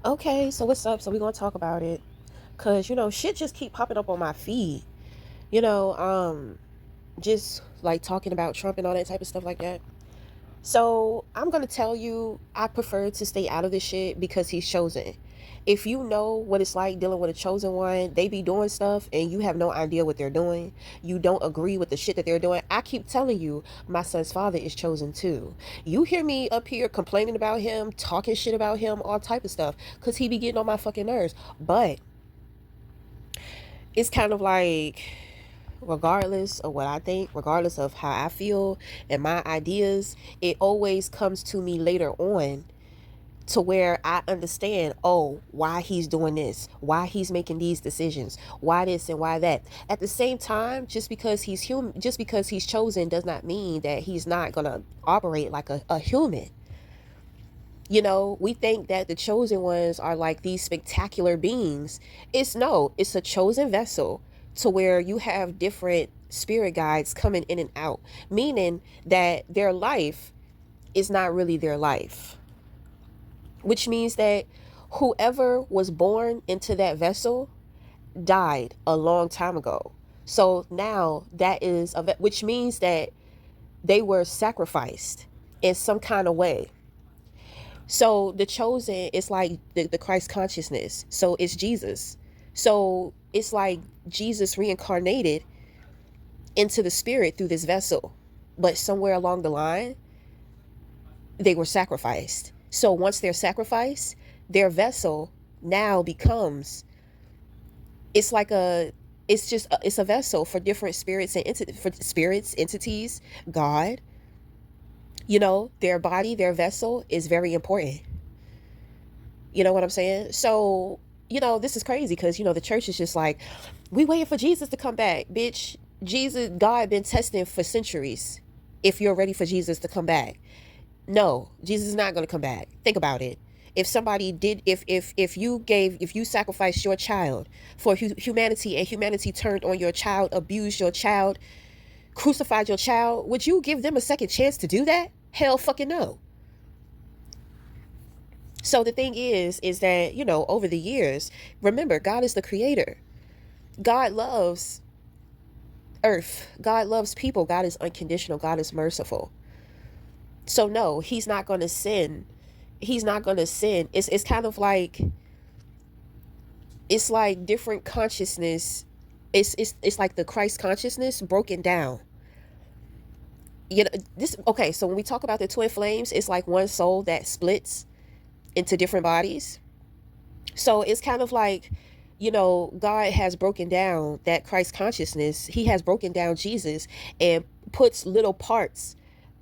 Okay, so what's up? So we're gonna talk about it. Cause shit just keep popping up on my feed. You know, um, just like talking about Trump and all that type of stuff like that. So I'm gonna tell you I prefer to stay out of this shit because he's chosen. If you know what it's like dealing with a chosen one, they be doing stuff and you have no idea what they're doing. You don't agree with the shit that they're doing. I keep telling you, my son's father is chosen too. You hear me up here complaining about him, talking shit about him, all type of stuff, because he be getting on my fucking nerves. But it's kind of like, regardless of what I think, regardless of how I feel and my ideas, it always comes to me later on to where I understand, oh, why he's doing this, why he's making these decisions, why this and why that. At the same time, just because he's human, just because he's chosen does not mean that he's not gonna operate like a human. We think that the chosen ones are like these spectacular beings. It's no, it's a chosen vessel to where you have different spirit guides coming in and out, meaning that their life is not really their life, which means that whoever was born into that vessel died a long time ago. So now that is which means that they were sacrificed in some kind of way. So the chosen is like the Christ consciousness. So it's Jesus. So it's like Jesus reincarnated into the spirit through this vessel. But somewhere along the line, they were sacrificed. So once they're sacrificed, their vessel now becomes, it's like a it's a vessel for different spirits and for spirits, entities, God. Their body, their vessel is very important. You know what I'm saying? So, this is crazy because, the church is just like, we waiting for Jesus to come back. Bitch, Jesus, God been testing for centuries if you're ready for Jesus to come back. No, Jesus is not going to come back. Think about it. If somebody did, if you sacrificed your child for humanity and humanity turned on your child, abused your child, crucified your child, would you give them a second chance to do that? Hell fucking no. So the thing is that, over the years, remember, God is the creator. God loves earth. God loves people. God is unconditional. God is merciful. So no, he's not going to sin. He's not going to sin. It's kind of like, it's like different consciousness. It's like the Christ consciousness broken down. This okay, so when we talk about the twin flames, it's like one soul that splits into different bodies. So it's kind of like, God has broken down that Christ consciousness. He has broken down Jesus and puts little parts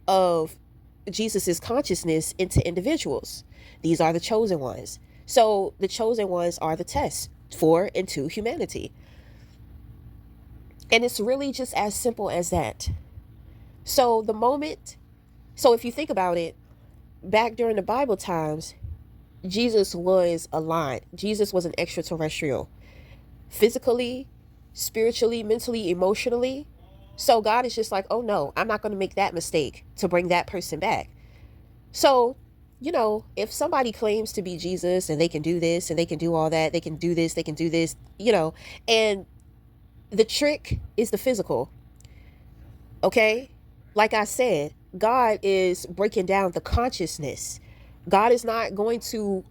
of Jesus's consciousness into individuals. These are the chosen ones. So the chosen ones are the test for and to humanity. And it's really just as simple as that. So the moment, so if you think about it, back during the Bible times, Jesus was aligned. Jesus was an extraterrestrial, physically, spiritually, mentally, emotionally. So God is just like, oh no, I'm not going to make that mistake to bring that person back. So, if somebody claims to be Jesus and they can do this and they can do all that, they can do this, they can do this, and the trick is the physical. Okay? Like I said, God is breaking down the consciousness. God is not going to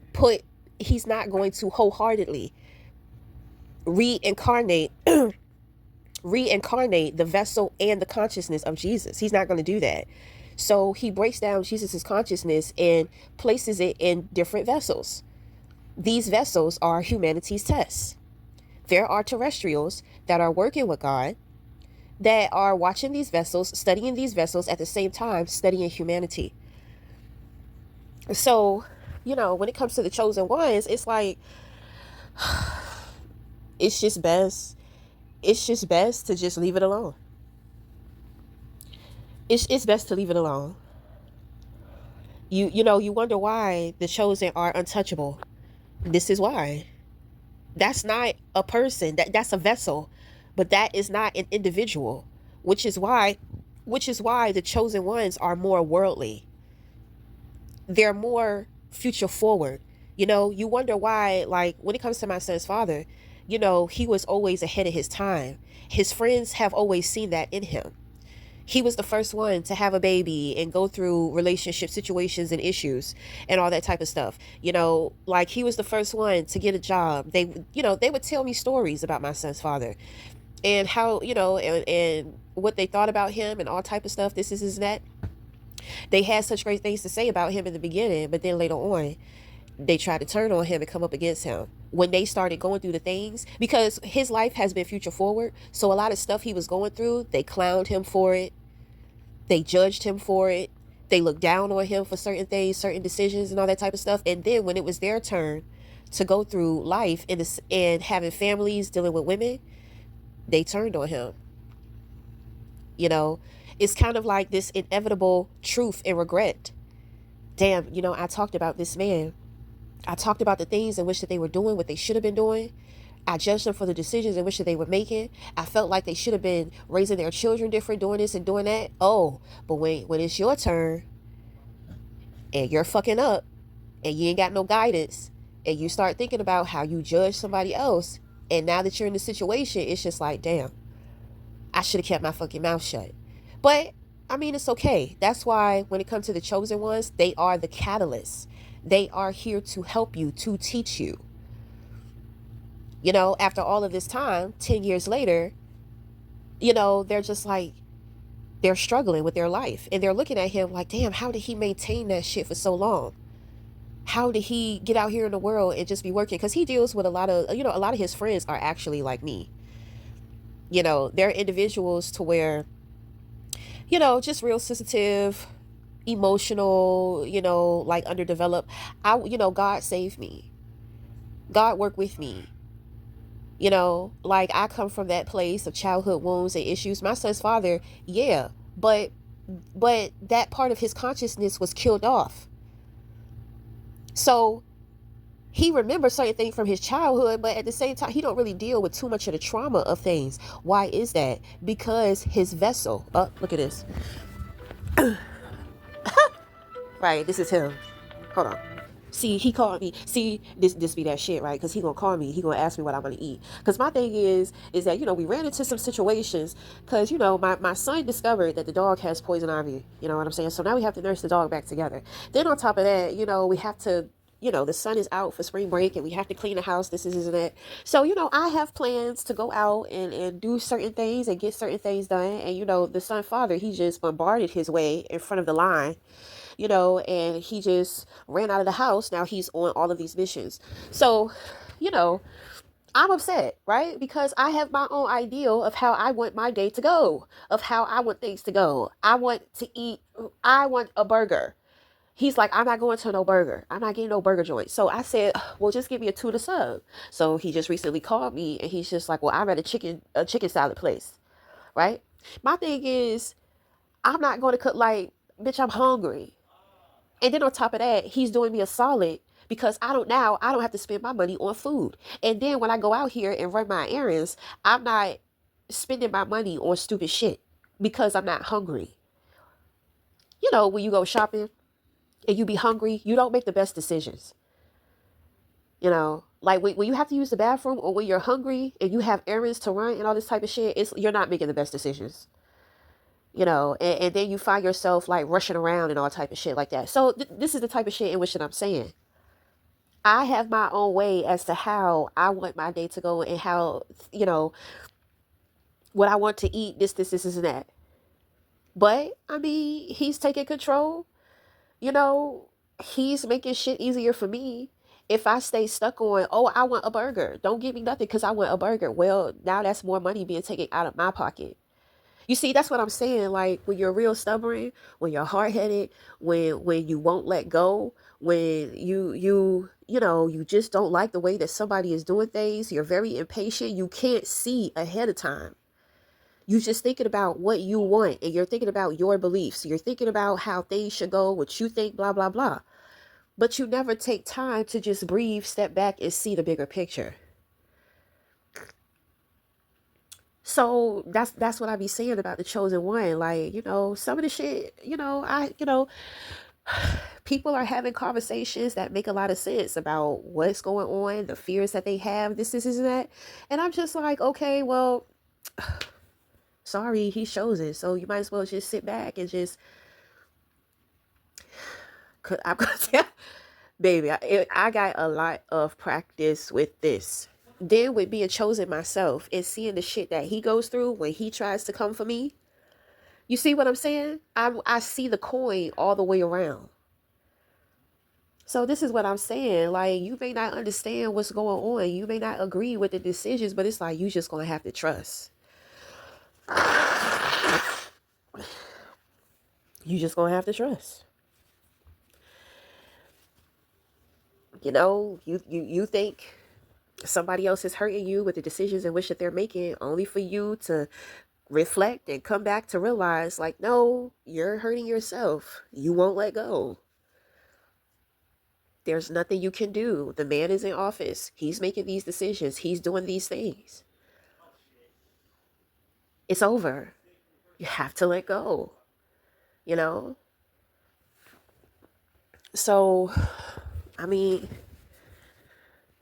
he's not going to wholeheartedly reincarnate reincarnate the vessel and the consciousness of Jesus. He's not going to do that. So he breaks down Jesus's consciousness and places it in different vessels. These vessels are humanity's tests. There are terrestrials that are working with God, that are watching these vessels, studying these vessels at the same time, studying humanity. So, when it comes to the chosen ones, it's like, it's just best. It's just best to just leave it alone. It's best to leave it alone. You wonder why the chosen are untouchable. This is why. That's not a person. That's a vessel, but that is not an individual. Which is why the chosen ones are more worldly. They're more future forward. You wonder why, like, when it comes to my son's father, he was always ahead of his time. His friends have always seen that in him. He was the first one to have a baby and go through relationship situations and issues and all that type of stuff. Like, he was the first one to get a job. They would tell me stories about my son's father and how, and what they thought about him and all type of stuff. This is that. They had such great things to say about him in the beginning, but then later on, they tried to turn on him and come up against him when they started going through the things, because his life has been future forward. So a lot of stuff he was going through, they clowned him for it. They judged him for it. They looked down on him for certain things, certain decisions, and all that type of stuff. And then when it was their turn to go through life and having families, dealing with women, they turned on him. You know, it's kind of like this inevitable truth and regret. Damn, I talked about this man. I talked about the things in which that they were doing, what they should have been doing. I judged them for the decisions in which that they were making. I felt like they should have been raising their children different, doing this and doing that. Oh, but when it's your turn and you're fucking up and you ain't got no guidance and you start thinking about how you judge somebody else, and now that you're in the situation, it's just like, damn, I should have kept my fucking mouth shut. But I mean, it's okay. That's why when it comes to the chosen ones, they are the catalysts. They are here to help you, to teach you. After all of this time, 10 years later, they're just like, they're struggling with their life. And they're looking at him like, damn, how did he maintain that shit for so long? How did he get out here in the world and just be working? Because he deals with a lot of his friends are actually like me. They're individuals to where, just real sensitive, emotional, like underdeveloped. God saved me. God worked with me. Like, I come from that place of childhood wounds and issues. My son's father, yeah, but that part of his consciousness was killed off. So he remembers certain things from his childhood, but at the same time, he don't really deal with too much of the trauma of things. Why is that? Because his vessel. Oh, look at this. Right, this is him. Hold on. See, he called me. See, this be that shit, right? Because he gonna call me. He gonna ask me what I'm gonna eat. Because my thing is that we ran into some situations. Because my son discovered that the dog has poison ivy. You know what I'm saying? So now we have to nurse the dog back together. Then on top of that, we have to. The son is out for spring break and we have to clean the house. This is that. So I have plans to go out and do certain things and get certain things done. And the son father, he just bombarded his way in front of the line, and he just ran out of the house. Now he's on all of these missions. So, I'm upset, right? Because I have my own ideal of how I want my day to go, of how I want things to go. I want a burger. He's like, I'm not going to no burger. I'm not getting no burger joint. So I said, well, just give me a tuna sub. So he just recently called me and he's just like, well, I'm at a chicken salad place, right? My thing is, I'm not going to cook like, bitch, I'm hungry. And then on top of that, he's doing me a solid because I don't have to spend my money on food. And then when I go out here and run my errands, I'm not spending my money on stupid shit because I'm not hungry. When you go shopping and you be hungry, you don't make the best decisions. Like when you have to use the bathroom or when you're hungry and you have errands to run and all this type of shit, you're not making the best decisions. And then you find yourself like rushing around and all type of shit like that. So this is the type of shit in which that I'm saying. I have my own way as to how I want my day to go and how, what I want to eat, this, and that. But, I mean, he's taking control. He's making shit easier for me. If I stay stuck on, oh, I want a burger. Don't give me nothing because I want a burger. Well, now that's more money being taken out of my pocket. You see, that's what I'm saying. Like, when you're real stubborn, when you're hard-headed, when you won't let go, when you just don't like the way that somebody is doing things, you're very impatient, you can't see ahead of time. You're just thinking about what you want and you're thinking about your beliefs. You're thinking about how things should go, what you think, blah, blah, blah. But you never take time to just breathe, step back, and see the bigger picture. So that's what I be saying about the chosen one. Like, some of the shit, People are having conversations that make a lot of sense about what's going on, the fears that they have, this, and that. And I'm just like, okay, well, sorry, he shows it. So you might as well just sit back and just, I'm gonna tell, baby, I got a lot of practice with this. Then with being chosen myself and seeing the shit that he goes through when he tries to come for me. You see what I'm saying? I see the coin all the way around. So this is what I'm saying. Like, you may not understand what's going on. You may not agree with the decisions, but it's like you just gonna have to trust. You just gonna have to trust. You think somebody else is hurting you with the decisions in which that they're making, only for you to reflect and come back to realize, like, no, you're hurting yourself. You won't let go. There's nothing you can do. The man is in office. He's making these decisions. He's doing these things. It's over. You have to let go, you know? So, I mean,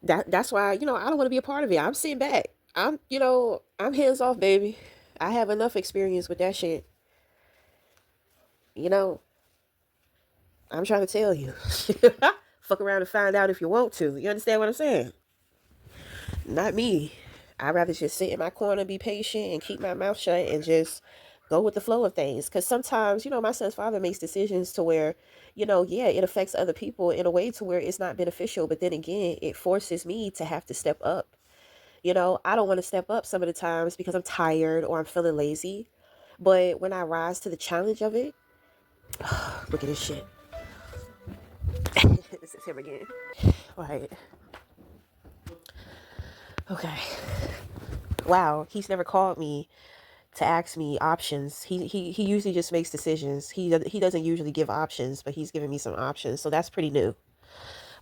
that's why, I don't want to be a part of it. I'm sitting back. I'm hands off, baby. I have enough experience with that shit. You know, I'm trying to tell you. Fuck around and find out if you want to. You understand what I'm saying? Not me. I'd rather just sit in my corner, be patient, and keep my mouth shut and just go with the flow of things. Because sometimes, my son's father makes decisions to where, yeah, it affects other people in a way to where it's not beneficial. But then again, it forces me to have to step up. I don't want to step up some of the times because I'm tired or I'm feeling lazy. But when I rise to the challenge of it, look at this shit. This is him again. Right. Okay. Wow. He's never called me to ask me options. He usually just makes decisions. He doesn't usually give options, but he's giving me some options. So that's pretty new.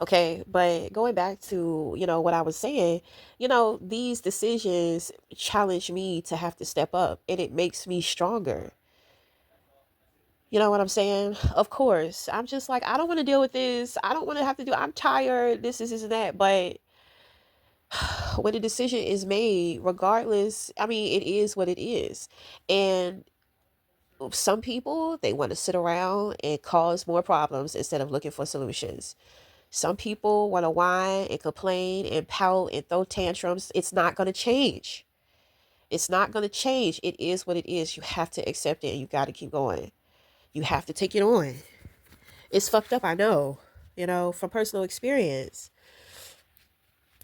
Okay, but going back to, what I was saying, these decisions challenge me to have to step up and it makes me stronger. You know what I'm saying? Of course. I'm just like, I don't want to deal with this. I don't want to have to do, I'm tired. This, and that. But when a decision is made, regardless, I mean, it is what it is. And some people, they want to sit around and cause more problems instead of looking for solutions. Some people want to whine and complain and pout and throw tantrums. It's not going to change. It's not going to change. It is what it is. You have to accept it and you got to keep going. You have to take it on. It's fucked up, I know, from personal experience.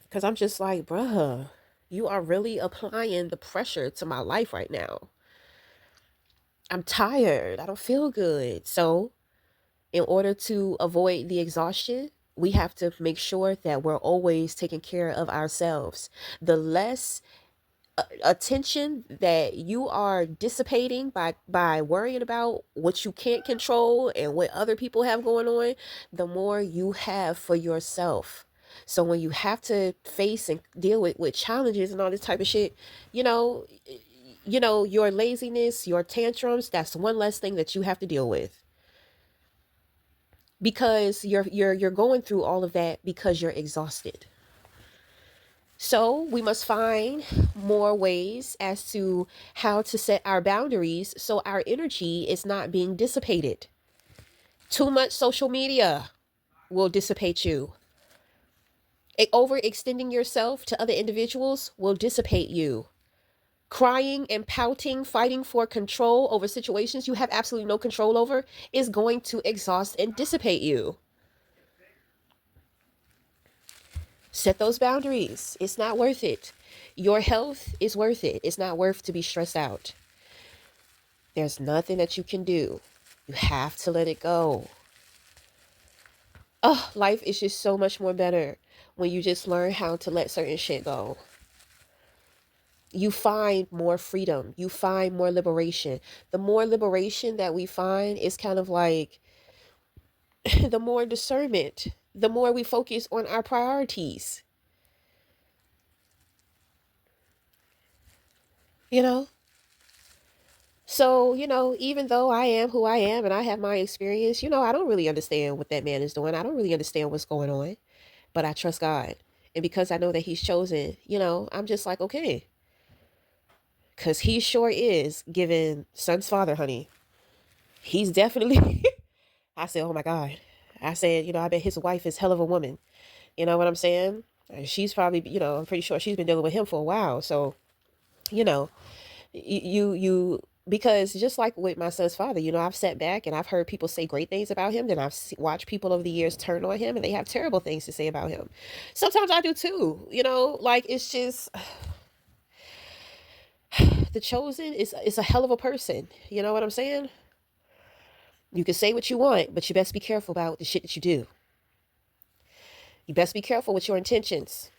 Because I'm just like, bruh, you are really applying the pressure to my life right now. I'm tired. I don't feel good. So, in order to avoid the exhaustion, we have to make sure that we're always taking care of ourselves. The less attention that you are dissipating by worrying about what you can't control and what other people have going on, the more you have for yourself. So when you have to face and deal with challenges and all this type of shit, you know, your laziness, your tantrums, that's one less thing that you have to deal with. Because you're going through all of that because you're exhausted. So we must find more ways as to how to set our boundaries so our energy is not being dissipated. Too much social media will dissipate you. Overextending yourself to other individuals will dissipate you. Crying and pouting, fighting for control over situations you have absolutely no control over is going to exhaust and dissipate you. Set those boundaries. It's not worth it. Your health is worth it. It's not worth to be stressed out. There's nothing that you can do. You have to let it go. Oh, life is just so much more better when you just learn how to let certain shit go. You find more freedom. You find more liberation. The more liberation that we find is kind of like the more discernment, the more we focus on our priorities. You know? So, even though I am who I am and I have my experience, I don't really understand what that man is doing. I don't really understand what's going on, but I trust God. And because I know that he's chosen, I'm just like, okay, because he sure is giving son's father, honey. He's definitely, I said, oh my God. I said, I bet his wife is hell of a woman. You know what I'm saying? And she's probably, I'm pretty sure she's been dealing with him for a while. So, you know, because just like with my son's father, I've sat back and I've heard people say great things about him. Then I've watched people over the years turn on him and they have terrible things to say about him. Sometimes I do too, like it's just the chosen is a hell of a person. You know what I'm saying? You can say what you want, but you best be careful about the shit that you do. You best be careful with your intentions.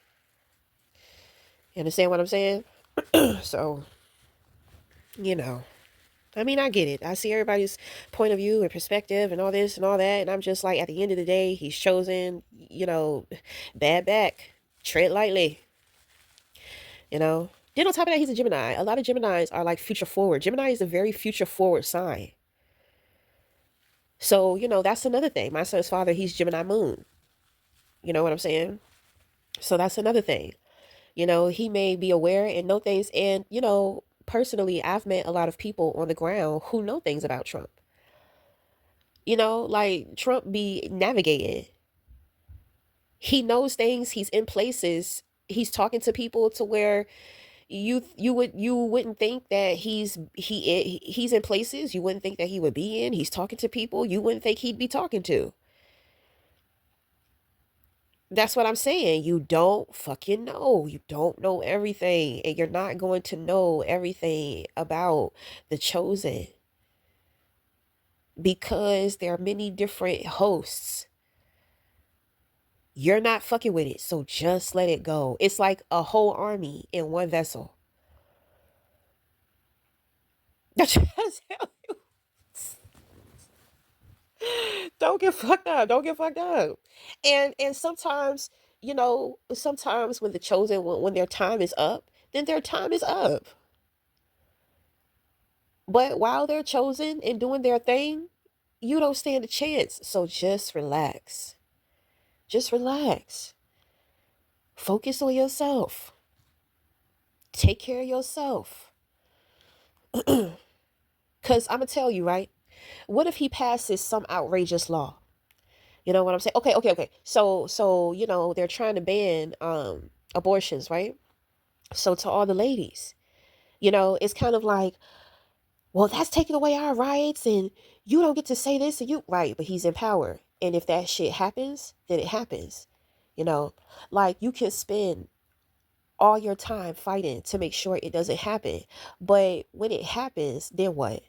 You understand what I'm saying? So, you know. I mean, I get it. I see everybody's point of view and perspective and all this and all that. And I'm just like, at the end of the day, he's chosen, bad back. Tread lightly, you know. Then on top of that, he's a Gemini. A lot of Geminis are like future forward. Gemini is a very future forward sign. So, that's another thing. My son's father, he's Gemini moon. You know what I'm saying? So that's another thing. He may be aware and know things. And, personally, I've met a lot of people on the ground who know things about Trump. Like Trump be navigating. He knows things. He's in places. He's talking to people to where you wouldn't think that he's in places you wouldn't think that he would be in. He's talking to people you wouldn't think he'd be talking to. That's what I'm saying. You don't fucking know. You don't know everything, and you're not going to know everything about the chosen because there are many different hosts. You're not fucking with it, so just let it go. It's like a whole army in one vessel. That's just don't get fucked up. Don't get fucked up. And sometimes, sometimes when the chosen when their time is up, then their time is up. But while they're chosen and doing their thing, you don't stand a chance. So just relax. Just relax. Focus on yourself. Take care of yourself. Cause I'm gonna tell you, right? What if he passes some outrageous law? You know what I'm saying? Okay. So they're trying to ban abortions, right? So to all the ladies, it's kind of like, well, that's taking away our rights and you don't get to say this and you right, but he's in power. And if that shit happens, then it happens. You know, like you can spend all your time fighting to make sure it doesn't happen. But when it happens, then what?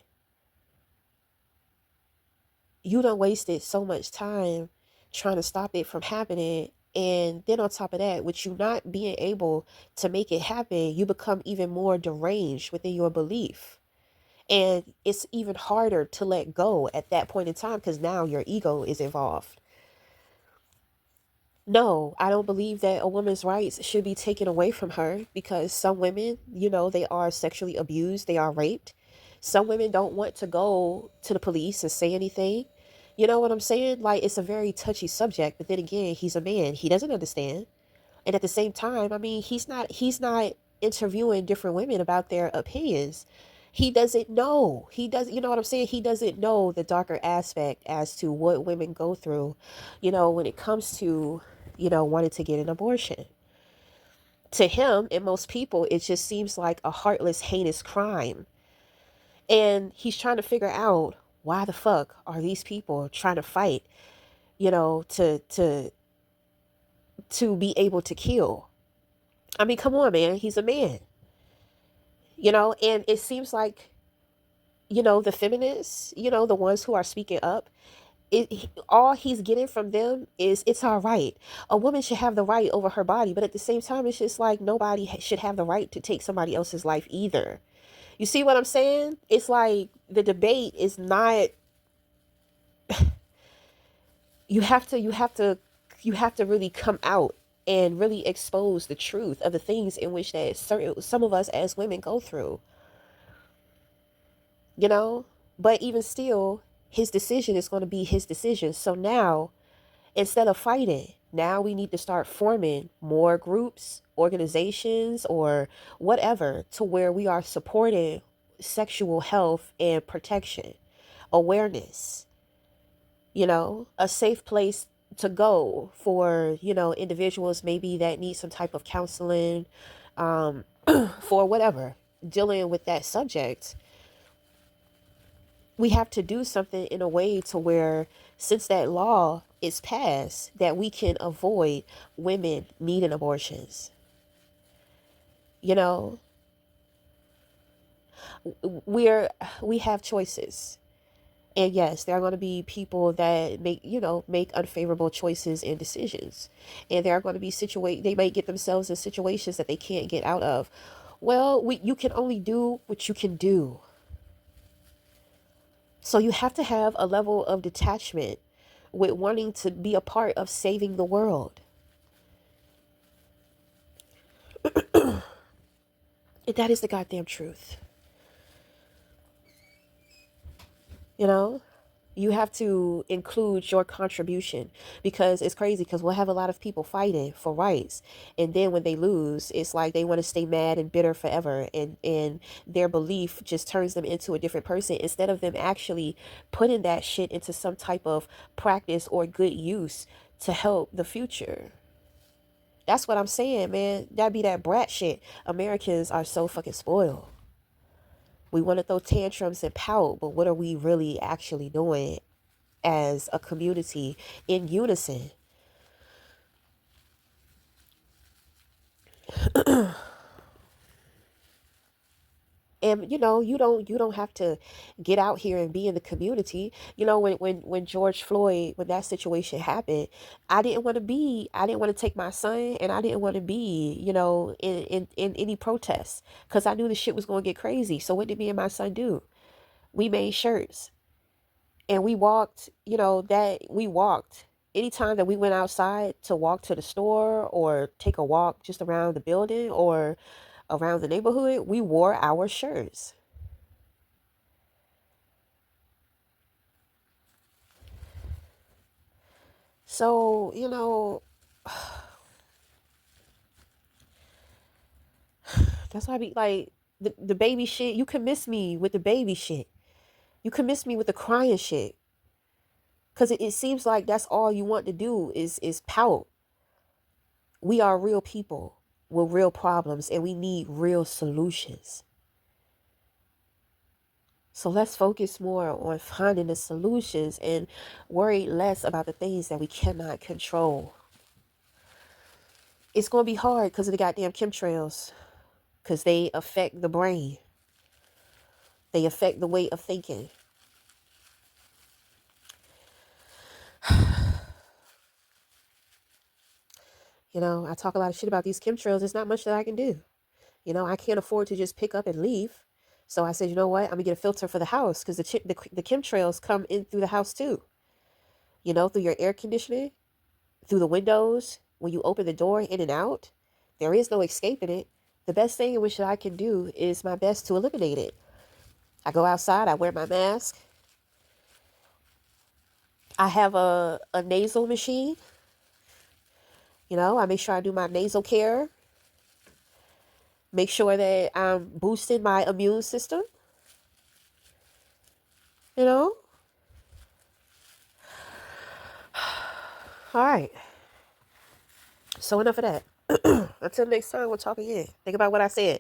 You done wasted so much time trying to stop it from happening. And then on top of that, with you not being able to make it happen, you become even more deranged within your belief. And it's even harder to let go at that point in time because now your ego is involved. No, I don't believe that a woman's rights should be taken away from her because some women, they are sexually abused, they are raped. Some women don't want to go to the police and say anything. You know what I'm saying? Like, it's a very touchy subject, but then again, he's a man. He doesn't understand. And at the same time, I mean, he's not interviewing different women about their opinions. He doesn't know. He doesn't, you know what I'm saying? He doesn't know the darker aspect as to what women go through, when it comes to, wanting to get an abortion. To him and most people, it just seems like a heartless, heinous crime. And he's trying to figure out why the fuck are these people trying to fight, to be able to kill. I mean, come on, man. He's a man. And it seems like, the feminists, the ones who are speaking up, all he's getting from them is it's all right. A woman should have the right over her body, but at the same time, it's just like nobody should have the right to take somebody else's life either. You see what I'm saying? It's like the debate is not. You have to really come out and really expose the truth of the things in which that some of us as women go through. you know? But even still, his decision is going to be his decision. So now, instead of fighting, now we need to start forming more groups, organizations, or whatever to where we are supporting sexual health and protection, awareness, a safe place to go for, individuals maybe that need some type of counseling, um, for whatever, dealing with that subject. We have to do something in a way to where, since that law is passed, that we can avoid women needing abortions. You know, we're we have choices. And yes, there are going to be people that make unfavorable choices and decisions. And there are going to be they might get themselves in situations that they can't get out of. Well, you can only do what you can do. So you have to have a level of detachment with wanting to be a part of saving the world. And that is the goddamn truth. You know? You have to include your contribution, because it's crazy, because we'll have a lot of people fighting for rights, and then when they lose, it's like they want to stay mad and bitter forever, and their belief just turns them into a different person, instead of them actually putting that shit into some type of practice or good use to help the future. That's what I'm saying, man. That be that brat shit. Americans are so fucking spoiled. We want to throw tantrums and pout, but what are we really actually doing as a community in unison? And you don't have to get out here and be in the community. When George Floyd, when that situation happened, I didn't want to take my son, and I didn't want to be, in any protests, because I knew the shit was going to get crazy. So what did me and my son do? We made shirts, and we walked. Anytime that we went outside to walk to the store or take a walk just around the building or around the neighborhood, we wore our shirts. So, that's why I be like, the baby shit, you can miss me with the baby shit. You can miss me with the crying shit. Cause it seems like that's all you want to do is pout. We are real people with real problems, and we need real solutions. So let's focus more on finding the solutions and worry less about the things that we cannot control. It's going to be hard because of the goddamn chemtrails, because they affect the brain, they affect the way of thinking. I talk a lot of shit about these chemtrails. There's not much that I can do. I can't afford to just pick up and leave. So I said, you know what? I'm going to get a filter for the house, because the chemtrails come in through the house too. Through your air conditioning, through the windows, when you open the door in and out. There is no escaping it. The best thing in which I can do is my best to eliminate it. I go outside, I wear my mask. I have a nasal machine. I make sure I do my nasal care. Make sure that I'm boosting my immune system. You know? All right. So enough of that. Until next time, we'll talk again. Think about what I said.